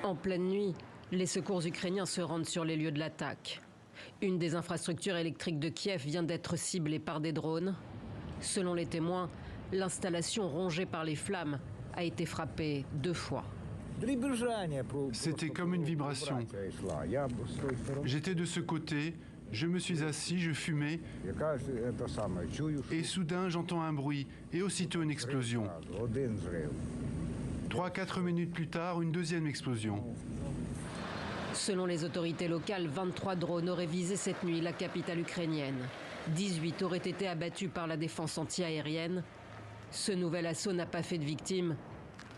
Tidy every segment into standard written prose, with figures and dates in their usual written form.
En pleine nuit, les secours ukrainiens se rendent sur les lieux de l'attaque. Une des infrastructures électriques de Kiev vient d'être ciblée par des drones. Selon les témoins, l'installation rongée par les flammes a été frappée 2 fois. C'était comme une vibration. J'étais de ce côté, je me suis assis, je fumais, et soudain j'entends un bruit, et aussitôt une explosion. 3-4 minutes plus tard, une deuxième explosion. Selon les autorités locales, 23 drones auraient visé cette nuit la capitale ukrainienne. 18 auraient été abattus par la défense anti-aérienne. Ce nouvel assaut n'a pas fait de victimes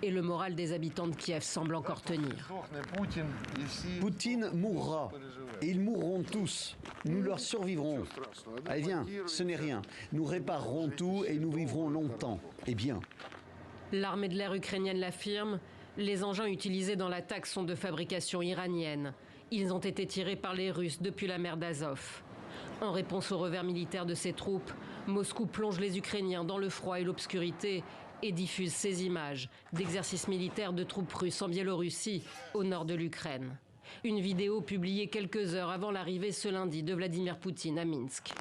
et le moral des habitants de Kiev semble encore tenir. Poutine mourra et ils mourront tous. Nous leur survivrons. Allez, viens, ce n'est rien. Nous réparerons tout et nous vivrons longtemps et bien. L'armée de l'air ukrainienne l'affirme. Les engins utilisés dans l'attaque sont de fabrication iranienne. Ils ont été tirés par les Russes depuis la mer d'Azov. En réponse au revers militaire de ses troupes, Moscou plonge les Ukrainiens dans le froid et l'obscurité et diffuse ces images d'exercices militaires de troupes russes en Biélorussie, au nord de l'Ukraine. Une vidéo publiée quelques heures avant l'arrivée ce lundi de Vladimir Poutine à Minsk.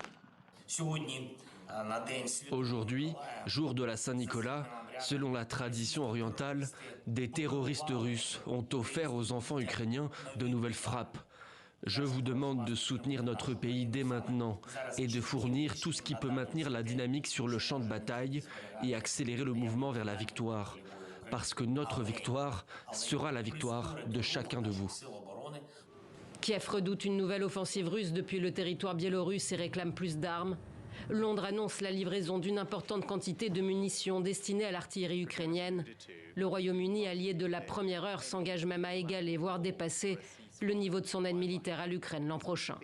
Aujourd'hui, jour de la Saint-Nicolas, selon la tradition orientale, des terroristes russes ont offert aux enfants ukrainiens de nouvelles frappes. Je vous demande de soutenir notre pays dès maintenant et de fournir tout ce qui peut maintenir la dynamique sur le champ de bataille et accélérer le mouvement vers la victoire. Parce que notre victoire sera la victoire de chacun de vous. Kiev redoute une nouvelle offensive russe depuis le territoire biélorusse et réclame plus d'armes. Londres annonce la livraison d'une importante quantité de munitions destinées à l'artillerie ukrainienne. Le Royaume-Uni, allié de la première heure, s'engage même à égaler, voire dépasser, le niveau de son aide militaire à l'Ukraine l'an prochain.